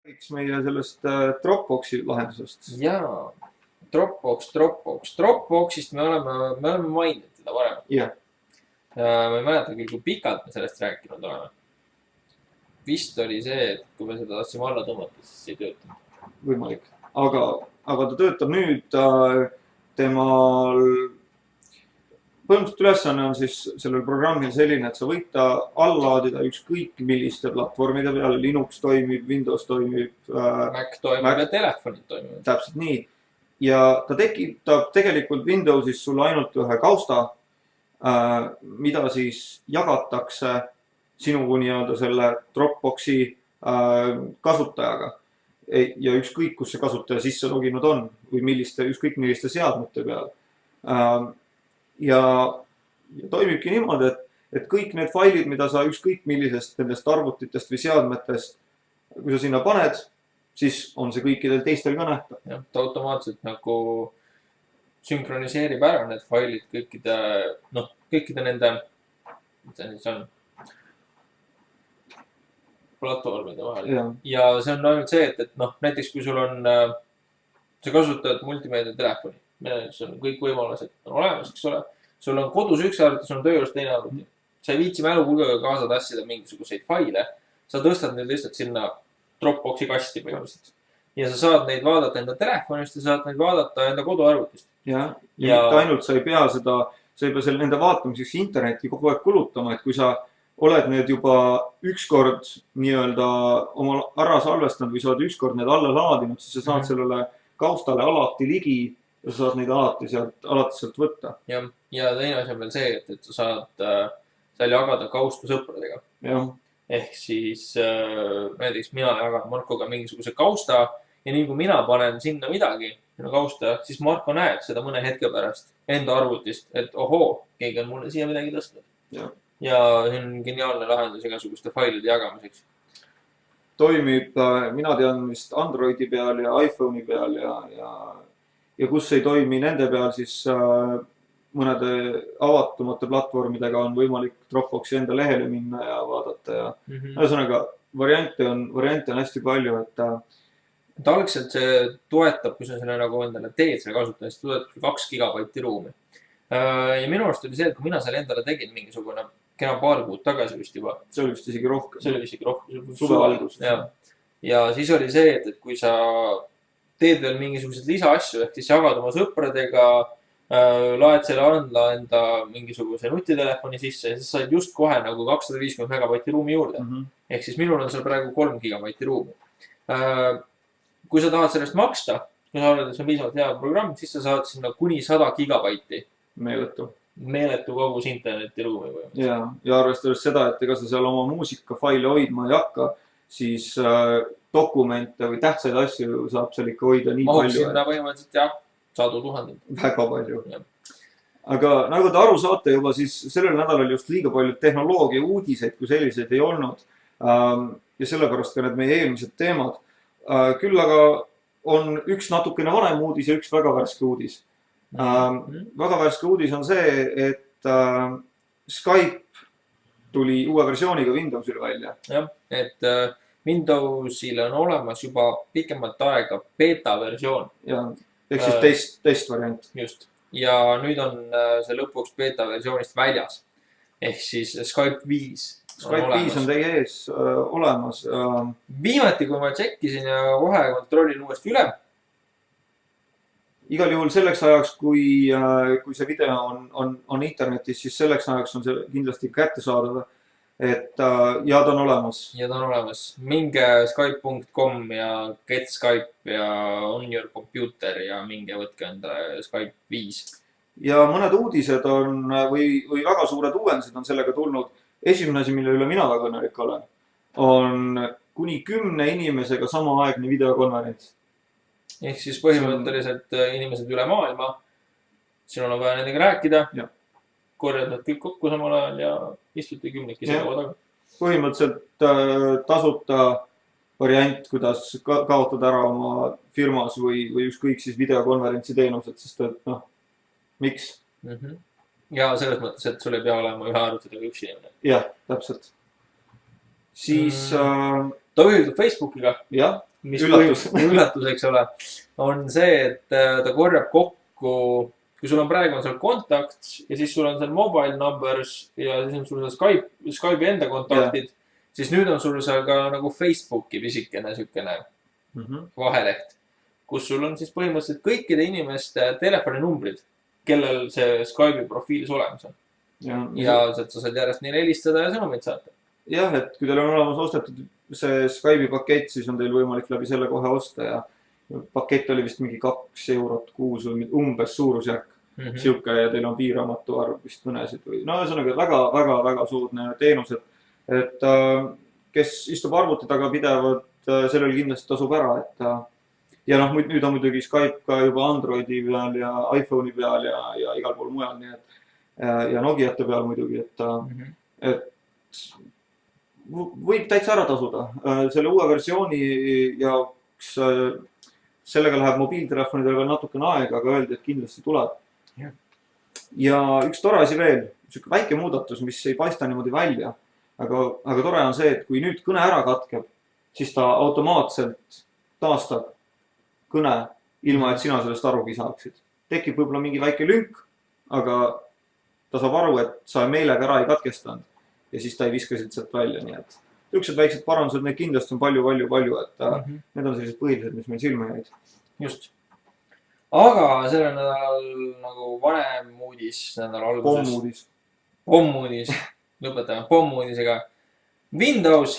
Räägiks meie sellest Dropboxi lahendusest. Jaa, Dropboxist me oleme maininud teda varem. Jah. Ma ei mäleta küll, kui pikalt me sellest rääkinud oleme. Vist oli see, et kui me seda tahtsime alla tõmmata, siis ei töötanud. Võimalik. Aga ta töötab nüüd, temal põhimõtteliselt ülesanne on siis sellel programmil selline, et sa võid ta allaadida ükskõik milliste platvormide peale. Linux toimib, Windows toimib. Mac toimib ja telefonid toimib. Täpselt nii. Ja ta tekitab tegelikult Windowsis sulle ainult ühe kausta, mida siis jagatakse sinu nii-öelda selle Dropboxi kasutajaga. Ja ükskõik, kus see kasutaja sisse loginud on või ükskõik milliste seadmete peal. Ja toimibki niimoodi, et kõik need failid, mida sa ükskõik millisest nendest arvutitest või seadmetest, kui sa sinna paned, siis on see kõikidel teistel ka nähtav. Ja, ta automaatselt nagu sünkroniseerib ära need failid kõikide nende, mis see nüüd on, platvormide vahel. Ja see on ainult see, et näiteks kui sul on, sa kasutad multimeedia telefoni, sul on kõik võimalused on olemas, eks ole. Sul on kodus üks arvuti, sul on töö juures teine arvuti. Sa ei viitsi mälupulgaga kaasa tassida mingisuguseid faile. Sa tõstad neid lihtsalt sinna Dropboxi kasti põhimõtteliselt. Ja sa saad neid vaadata enda telefonist ja saad neid vaadata enda koduarvutist. Ja ainult sa ei pea nende vaatamiseks interneti kogu aeg kulutama, et kui sa oled need juba ükskord nii-öelda oma ära salvestanud või sa oled ükskord need alla laadinud, siis sa saad sellele kaustale alati ligi ja sa saad neid alati sealt võtta. Ja teine asi on veel see, et sa saad seal jagada kaustu sõpradega. Ehk siis näiteks mina jagan Markoga mingisuguse kausta ja nii kui mina panen sinna midagi, minu kausta, siis Marko näeb seda mõne hetke pärast enda arvutist, et ohoo, keegi on mulle siia midagi tõstnud. Ja see on geniaalne lahendus igasuguste failide jagamiseks. Toimib, mina tean vist Androidi peal ja iPhone'i peal ja kus ei toimi nende peal, siis mõnede avatumate platvormidega on võimalik Dropboxi enda lehele minna ja vaadata ja ühesõnaga variante on hästi palju, et algselt see toetab, kui sa selle nagu endale teed selle kasutamist, toetab 2 gigabaiti ruumi. Ja minu arust oli see, et kui mina selle endale tegin mingisugune kena paar kuud tagasi vist juba. See oli vist isegi rohkem. Suve algus. Ja siis oli see, et kui sa teed veel mingisugused lisaasju, ehk siis jagad oma sõpradega, laed selle andla enda mingisuguse nutitelefoni sisse ja siis said just kohe nagu 250 megabaiti ruumi juurde. Ehk siis minul on seal praegu 3 gigabaiti ruumi. Kui sa tahad sellest maksta, kui sa oled, et see on piisavalt hea programm, siis sa saad sinna kuni 100 gigabaiti. Meeletu kogus internetiruumi. Ja arvestades seda, et ega sa seal oma muusikafaile hoidma ei hakka, siis dokumente või tähtsaid asju saab seal ikka hoida nii palju. Sinna põhimõtteliselt jah, 100 000. Väga palju. Aga nagu te aru saate juba, siis sellel nädalal just liiga palju tehnoloogia uudiseid, kui selliseid ei olnud. Ja sellepärast ka need meie eelmised teemad. Küll aga on üks natukene vanem uudis ja üks väga värske uudis. Väga värske uudis on see, et Skype tuli uue versiooniga Windowsile välja. Jah, et Windowsile on olemas juba pikemat aega beta versioon. Ehk siis testvariant. Just. Ja nüüd on see lõpuks beta versioonist väljas. Ehk siis Skype 5. Skype 5 on teie ees olemas. Viimati, kui ma tšekkisin ja kohe kontrollin uuesti üle. Igal juhul selleks ajaks, kui see video on internetis, siis selleks ajaks on see kindlasti kättesaadav. Ja ta on olemas. Ja ta on olemas. Minge skype.com ja get Skype ja on your computer ja minge võtke enda Skype 5. Ja mõned uudised on või väga suured uuendused on sellega tulnud. Esimene asi, mille üle mina väga õnnelik olen, on kuni 10 inimesega samaaegne videokonverents. Ehk siis põhimõtteliselt inimesed üle maailma, sinul on vaja nendega rääkida, korjad nad kõik kokku samal ajal ja istuti 10 laua taga. Põhimõtteliselt tasuta variant, kuidas kaotada ära oma firmas või ükskõik siis videokonverentsi teenused, sest et miks? Ja selles mõttes, et sul ei pea olema ühe arvutidega üks inimene. Jah, täpselt. Siis... Ta ühildub Facebookiga. Jah. mis Üllatus. üllatus, eks ole, on see, et ta korjab kokku, kui sul on praegu seal contacts ja siis sul on seal mobile numbers ja siis on sul seal Skype'i enda kontaktid, siis nüüd on sul seal ka nagu Facebooki pisikene niisugune vaheleht, kus sul on siis põhimõtteliselt kõikide inimeste telefoninumbrid, kellel see Skype'i profiilis olemas on. Ja sealt sa saad järjest neile helistada ja sõnumeid saata. Jah, et kui teil on olemas ostetud see Skype'i pakett, siis on teil võimalik läbi selle kohe osta ja pakett oli vist mingi 2 eurot kuus või umbes suurusjärk. Siuke ja teil on piiramatu arv vist kõnesid või no ühesõnaga väga soodne teenus, et kes istub arvuti taga pidevalt, sellel kindlasti tasub ära, et ja noh, nüüd on muidugi Skype ka juba Androidi peal ja iPhone'i peal ja igal pool mujal, nii et ja Nokiate peal muidugi, et võib täitsa ära tasuda. Selle uue versiooni jaoks sellega läheb mobiiltelefonidel veel natukene aega, aga öeldi, et kindlasti tuleb. Ja üks tore asi veel, siuke väike muudatus, mis ei paista niimoodi välja, aga tore on see, et kui nüüd kõne ära katkeb, siis ta automaatselt taastab kõne ilma, et sina sellest arugi saaksid. Tekib võib-olla mingi väike lünk, aga ta saab aru, et sa meelega ära ei katkestanud ja siis ta ei viska siit sealt välja, nii et niisugused väiksed parandused, neid kindlasti on palju, et need on sellised põhilised, mis meil silma jäid. Just. Aga sellel nädalal nagu vanem uudis nädala alguses. Pommuudis. Lõpetame pommuudisega. Windows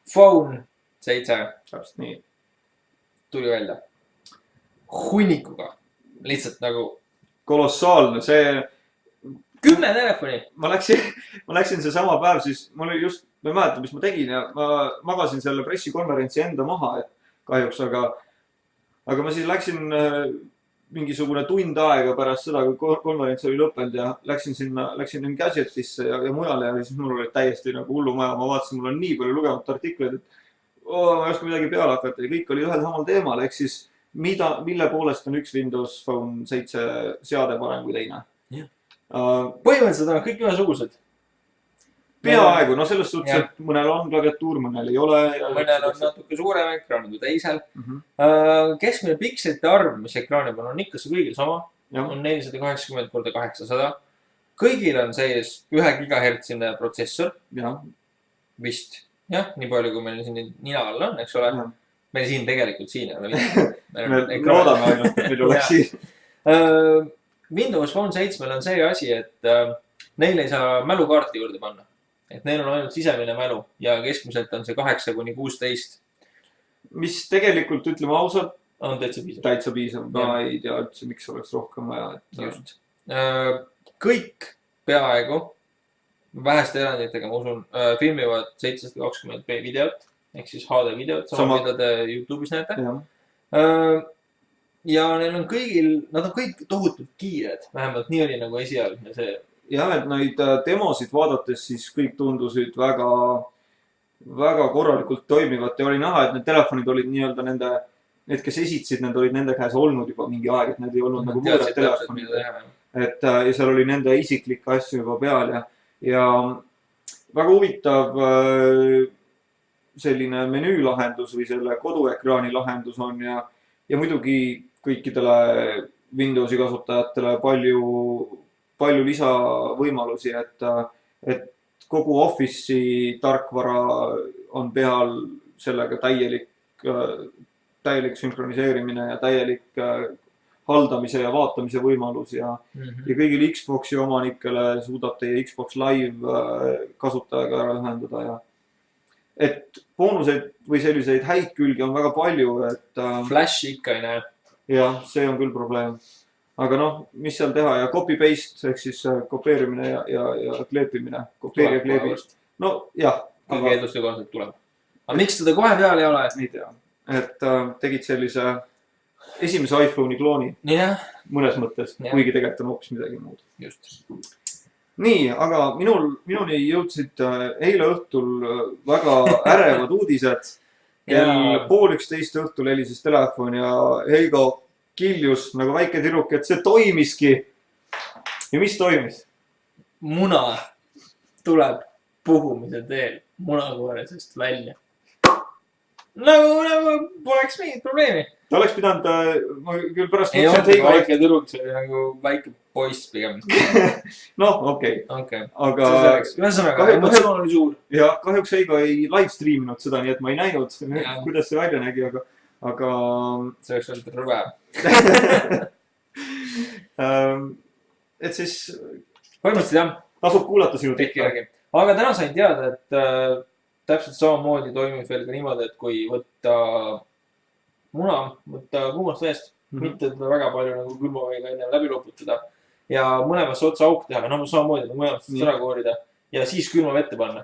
Phone 7. Täpselt nii. Tuli välja. Hunnikuga. Lihtsalt nagu. Kolossaalne, see 10 telefoni. Ma läksin see sama päev, siis mul oli just, ma ei mäleta, mis ma tegin ja ma magasin selle pressikonverentsi enda maha, et kahjuks, aga ma siis läksin mingisugune tund aega pärast seda, kui konverents oli lõppenud ja läksin Gadgetisse ja mujale ja siis mul oli täiesti nagu hullumaja. Ma vaatasin, mul on nii palju lugemata artikleid, et ma ei oska midagi peale hakata ja kõik oli ühel samal teemal, ehk siis mille poolest on üks Windows Phone 7 seade parem kui teine. Põhimõtteliselt on kõik ühesugused. Peaaegu, no selles suhtes, et mõnel on klaviatuur, mõnel ei ole. Mõnel on natuke suurem ekraan kui teisel. Keskmine pikslite arv, mis ekraani peal on ikka see kõigil sama. On 480x800. Kõigil on sees 1 gigahertsine protsessor. Vist. Jah, nii palju, kui meil siin nina all on, eks ole. Meil siin tegelikult siin ei ole mitte. Me loodame ainult, meil oleks siin. Windows Phone 7 on see asi, et neil ei saa mälukaarti juurde panna. Et neil on ainult sisemine mälu ja keskmiselt on see 8-16. Mis tegelikult, ütleme ausalt, on täitsa piisav. Täitsa piisav. Ma ei tea üldse, miks oleks rohkem vaja. Just. Kõik peaaegu, väheste eranditega, ma usun, filmivad 720p videot, ehk siis HD videot, sama mida te YouTube'is näete. Ja neil on kõigil, nad on kõik tohutult kiired, vähemalt nii oli nagu esialgne see. Jah, et neid demosid vaadates siis kõik tundusid väga korralikult toimivat ja oli näha, et need telefonid olid nii-öelda need, kes esitsid, need olid nende käes olnud juba mingi aeg, et need ei olnud nagu võõrad telefonid. Et ja seal oli nende isiklikke asju juba peal ja väga huvitav selline menüülahendus või selle koduekraani lahendus on ja muidugi kõikidele Windowsi kasutajatele palju lisavõimalusi, et kogu Office'i tarkvara on peal sellega täielik sünkroniseerimine ja täielik haldamise ja vaatamise võimalus ja kõigil Xbox'i omanikele suudab teie Xbox Live kasutajaga ära ühendada ja et boonuseid või selliseid häid külgi on väga palju, et Flash ikka ei näe. Jah, see on küll probleem. Aga noh, mis seal teha ja copy-paste ehk siis kopeerimine ja kleepimine. Kopeeri ja kleebi. No jah. Kõige eelduste kohaselt tuleb. Aga miks seda kohe peal ei ole? Ei tea. Et tegid sellise esimese iPhone'i klooni. Mõnes mõttes, kuigi tegelikult on hoopis midagi muud. Just. Nii, aga minuni jõudsid eile õhtul väga ärevad uudised. Kell 10:30 õhtul helises telefon ja Heigo kiljus nagu väike tüdruk, et see toimiski. Ja mis toimis? Muna tuleb puhumise teel munakooresest välja. nagu poleks mingit probleemi. ta oleks pidanud, ma küll pärast ei olnud nagu väike tüdruk, see oli nagu väike poiss pigem. noh, okei. Aga ühesõnaga, emotsioon oli suur. jah, kahjuks Heigo ei live streaminud seda, nii et ma ei näinud, kuidas see välja nägi, aga see oleks olnud rõve. et siis põhimõtteliselt jah. tasub kuulata sinu tekki. Aga täna sain teada, et täpselt samamoodi toimib veel ka niimoodi, et kui võtta kuumast veest, mitte teda väga palju nagu külmaveega enne läbi loputada ja mõlemasse otsa auk teha, no samamoodi mõlemast ära koorida ja siis külma vette panna.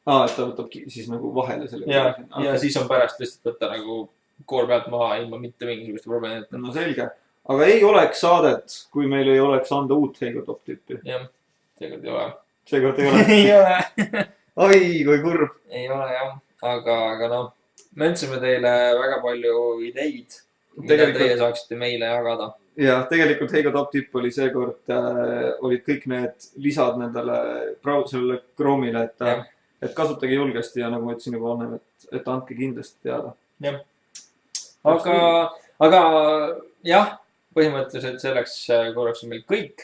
et ta võtab siis nagu vahele selle. Ja siis on pärast lihtsalt võtta nagu koor pealt maha ilma mitte mingisuguste probleemideta. No selge. Aga ei oleks saadet, kui meil ei oleks anda uut Heigo top tüüpi. Jah, seekord ei ole. Seekord ei ole. Ei ole. Ai, kui kurb. Ei ole jah, aga noh, me andsime teile väga palju ideid, mida teie saaksite meile jagada. Ja tegelikult Heigo top tipp oli seekord, olid kõik need lisad nendele sellele Chrome'ile, et kasutage julgesti ja nagu ma ütlesin juba onnem, et andke kindlasti teada. Jah. Aga jah, põhimõtteliselt selleks korraks on meil kõik.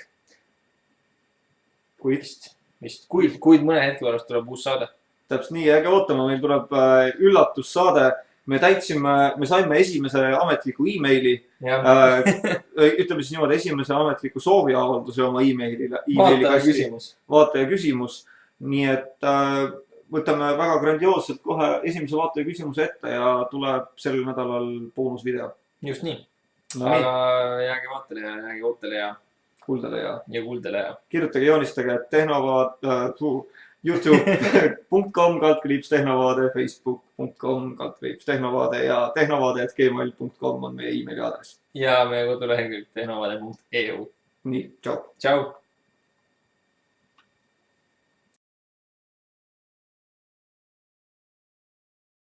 Kuid mõne hetke pärast tuleb uus saade. Täpselt nii, jääge ootama, meil tuleb üllatussaade. Me saime esimese ametliku e-maili. Ütleme siis niimoodi esimese ametliku sooviavalduse oma e-mailile. Vaataja küsimus. Nii et võtame väga grandioosselt kohe esimese vaataja küsimuse ette ja tuleb sel nädalal boonusvideo. Just nii. Aga jääge vaatele ja jääge ootele ja kuuldele ja kirjutage, joonistage youtube.com/tehnovaade, facebook.com/tehnovaade ja tehnovaade@gmail.com on meie e-maili aadress. Ja meie kodulehekülg tehnovaade.eu. Nii, tšau. Tšau.